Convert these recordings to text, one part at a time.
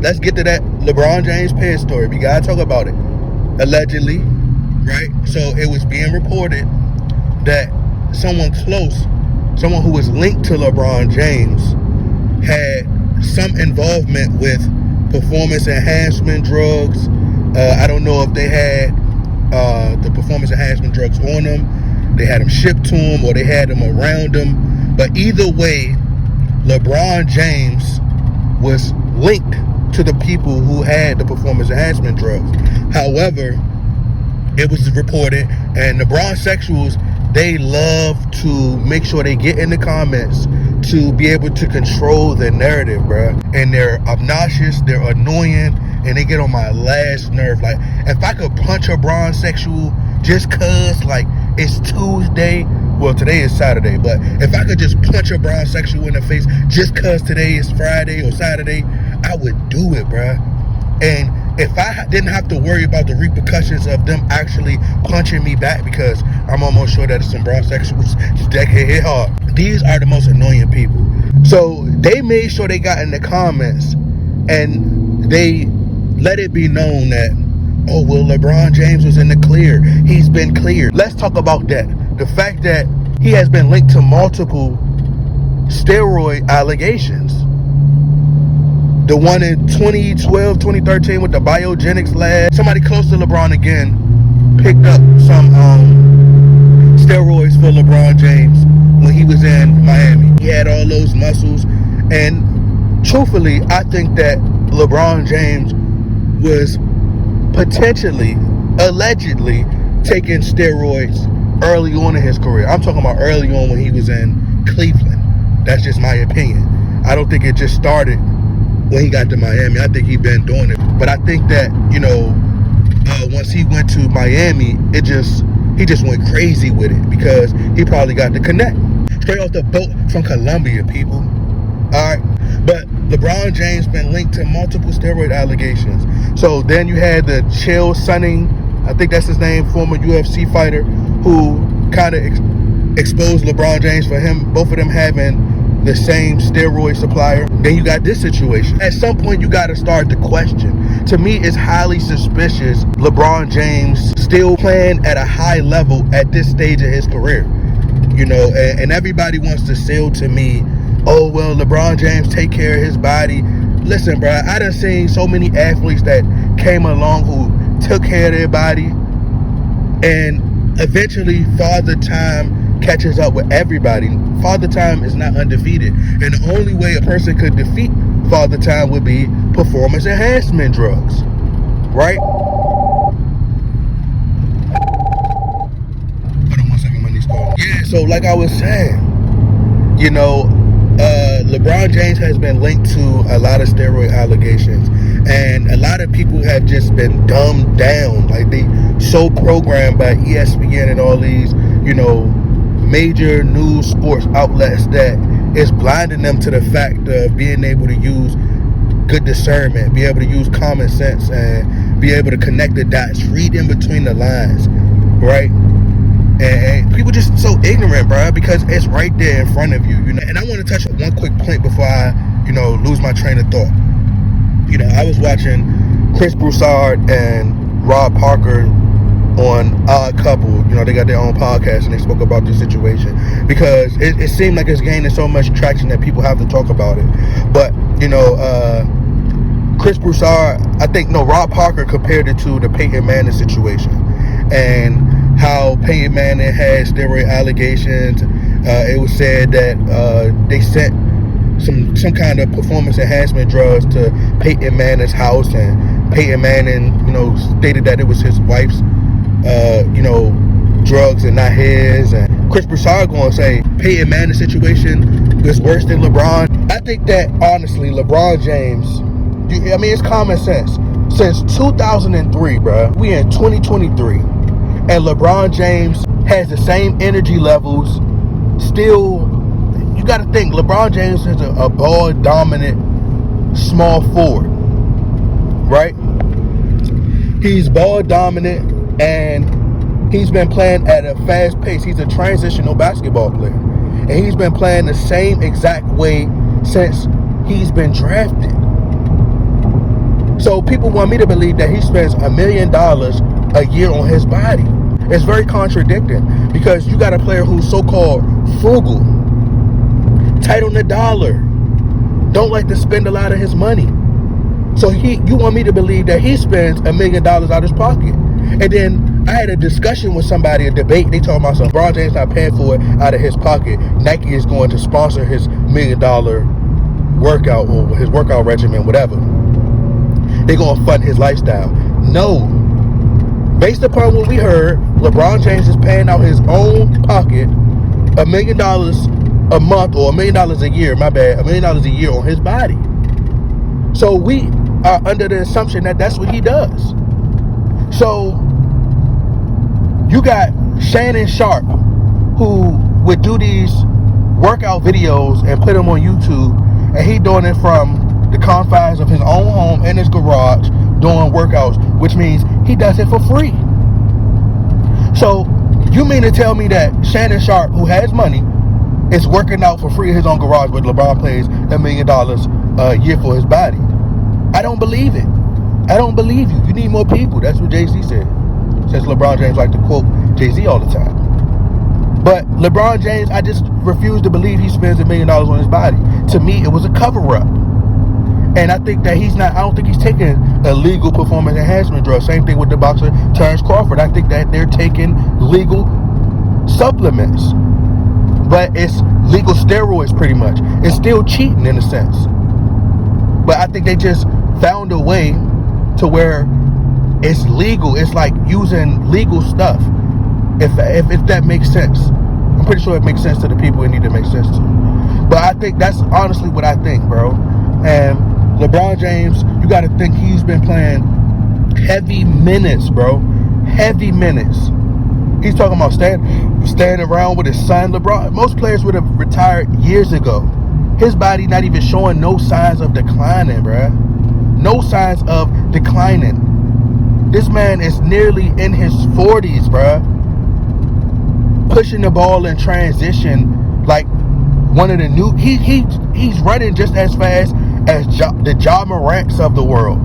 Let's get to that LeBron James pay story. We gotta talk about it. Allegedly, right? So it was being reported that someone close, someone who was linked to LeBron James, had some involvement with performance enhancement drugs. I don't know if they had the performance enhancement drugs on them, they had them shipped to them, or they had them around them. But either way, LeBron James was linked to the people who had the performance enhancement drugs. However, it was reported, and the Bronsexuals, they love to make sure they get in the comments to be able to control the narrative, bruh. And they're obnoxious, they're annoying, and they get on my last nerve. Like, if I could punch a Bronsexual just cause, like, it's Tuesday, well, today is Saturday, but if I could just punch a Bronsexual in the face just cause today is Friday or Saturday, I would do it, bruh. And if I didn't have to worry about the repercussions of them actually punching me back, because I'm almost sure that some Bronsexuals that can hit hard. These are the most annoying people. So they made sure they got in the comments and they let it be known that, oh, well, LeBron James was in the clear. He's been cleared. Let's talk about that. The fact that he has been linked to multiple steroid allegations. The one in 2012, 2013 with the biogenics lab. Somebody close to LeBron again picked up some steroids for LeBron James when he was in Miami. He had all those muscles. And truthfully, I think that LeBron James was potentially, allegedly, taking steroids early on in his career. I'm talking about early on when he was in Cleveland. That's just my opinion. I don't think it just started when he got to Miami. I think he'd been doing it. But I think that, you know, once he went to Miami, he just went crazy with it because he probably got the connect. Straight off the boat from Colombia, people. Alright. But LeBron James been linked to multiple steroid allegations. So then you had the Chael Sonnen, I think that's his name, former UFC fighter, who kind of exposed LeBron James for him, both of them having the same steroid supplier. Then you got this situation. At some point, you got to start to question. To me, it's highly suspicious LeBron James still playing at a high level at this stage of his career. You know, and everybody wants to sell to me, oh, well, LeBron James take care of his body. Listen, bro, I done seen so many athletes that came along who took care of their body, and eventually Father Time catches up with everybody. Father Time is not undefeated, and the only way a person could defeat Father Time would be performance enhancement drugs, right? Hold on 1 second, my niece calling. Yeah, so like I was saying, you know, LeBron James has been linked to a lot of steroid allegations, and a lot of people have just been dumbed down. Like, they so programmed by ESPN and all these, you know, major news sports outlets that it's blinding them to the fact of being able to use good discernment, be able to use common sense, and be able to connect the dots, read in between the lines, right? And people just so ignorant, bro, because it's right there in front of you, you know. And I want to touch on one quick point before I, you know, lose my train of thought. You know, I was watching Chris Broussard and Rob Parker on Odd Couple. You know, they got their own podcast and they spoke about this situation because it seemed like it's gaining so much traction that people have to talk about it. But, you know, Chris Broussard, Rob Parker compared it to the Peyton Manning situation and how Peyton Manning had steroid allegations. It was said that they sent some kind of performance enhancement drugs to Peyton Manning's house, and Peyton Manning, you know, stated that it was his wife's, you know, drugs and not his. And Chris Broussard going to say Peyton Manning's situation was worse than LeBron. I think that honestly, LeBron James, I mean, it's common sense. Since 2003, bro, we in 2023. And LeBron James has the same energy levels. Still, you got to think, LeBron James is a ball-dominant small forward, right? He's ball-dominant, and he's been playing at a fast pace. He's a transitional basketball player. And he's been playing the same exact way since he's been drafted. So people want me to believe that he spends $1 million a year on his body. It's very contradicting, because you got a player who's so-called frugal, tight on the dollar, don't like to spend a lot of his money. So you want me to believe that he spends $1 million out of his pocket. And then I had a discussion with somebody, a debate. They told me, so LeBron James not paying for it out of his pocket. Nike is going to sponsor his $1 million workout, or his workout regimen, whatever. They're going to fund his lifestyle. No. Based upon what we heard, LeBron James is paying out his own pocket $1 million a month, or $1 million a year, my bad, $1 million a year on his body. So we are under the assumption that that's what he does. So you got Shannon Sharp, who would do these workout videos and put them on YouTube, and he doing it from the confines of his own home in his garage, doing workouts, which means he does it for free. So you mean to tell me that Shannon Sharp, who has money, is working out for free in his own garage, but LeBron pays $1 million a year for his body? I don't believe it. I don't believe you. You need more people. That's what Jay-Z said. Since LeBron James like to quote Jay-Z all the time. But LeBron James, I just refuse to believe he spends $1 million on his body. To me, it was a cover-up. And I think that I don't think he's taking illegal performance enhancement drugs. Same thing with the boxer Terrence Crawford. I think that they're taking legal supplements. But it's legal steroids pretty much. It's still cheating in a sense. But I think they just found a way to where it's legal. It's like using legal stuff. If that makes sense. I'm pretty sure it makes sense to the people it need to make sense to. But I think that's honestly what I think, bro. And LeBron James, you got to think he's been playing heavy minutes, bro. Heavy minutes. He's talking about standing around with his son. LeBron, most players would have retired years ago. His body not even showing no signs of declining, bro. No signs of declining. This man is nearly in his 40s, bro. Pushing the ball in transition like one of the new. He's running just as fast as the Ja Morants of the world.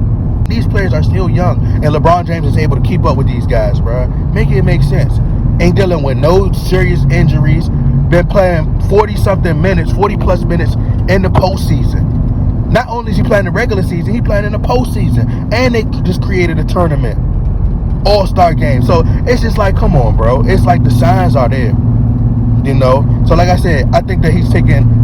These players are still young, and LeBron James is able to keep up with these guys, bro. Make it make sense. Ain't dealing with no serious injuries. Been playing 40-something minutes, 40-plus minutes in the postseason. Not only is he playing the regular season, he playing in the postseason. And they just created a tournament. All-star game. So it's just like, come on, bro. It's like the signs are there. You know? So like I said, I think that he's taking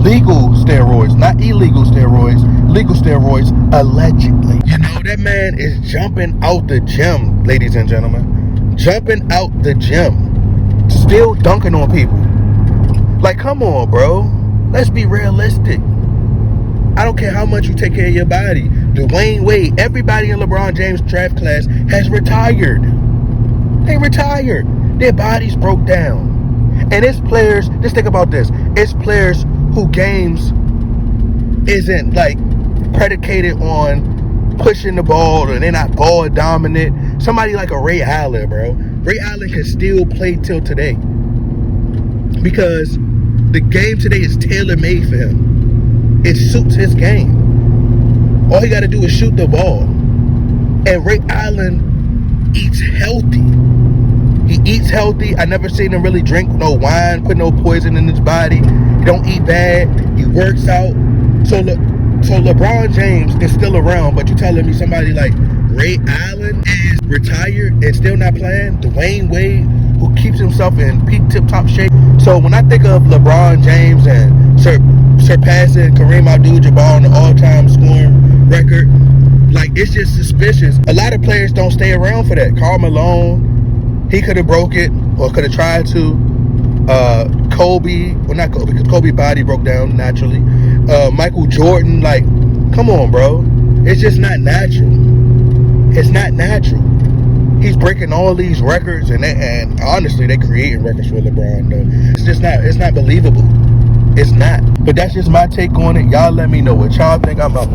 legal steroids, not illegal steroids, legal steroids, allegedly. You know, that man is jumping out the gym, ladies and gentlemen. Jumping out the gym. Still dunking on people. Like, come on, bro. Let's be realistic. I don't care how much you take care of your body. Dwayne Wade, everybody in LeBron James' draft class has retired. They retired. Their bodies broke down. And it's players, just think about this. It's players who games isn't like predicated on pushing the ball, or they're not ball dominant. Somebody like a Ray Allen, bro. Ray Allen can still play till today. Because the game today is tailor-made for him. It suits his game. All he got to do is shoot the ball. And Ray Allen eats healthy. He eats healthy. I never seen him really drink no wine, put no poison in his body. He don't eat bad. He works out. So LeBron James is still around, but you telling me somebody like Ray Allen is retired and still not playing? Dwayne Wade, who keeps himself in peak tip-top shape. So when I think of LeBron James and surpassing Kareem Abdul-Jabbar on the all-time scoring record, like, it's just suspicious. A lot of players don't stay around for that. Karl Malone, he could have broke it or could have tried to. Kobe, well, not Kobe, because Kobe's body broke down naturally. Michael Jordan, like, come on, bro. It's just not natural. It's not natural. He's breaking all these records, and honestly, they creating records for LeBron, though. It's not believable. It's not. But that's just my take on it. Y'all let me know what y'all think. I'm out.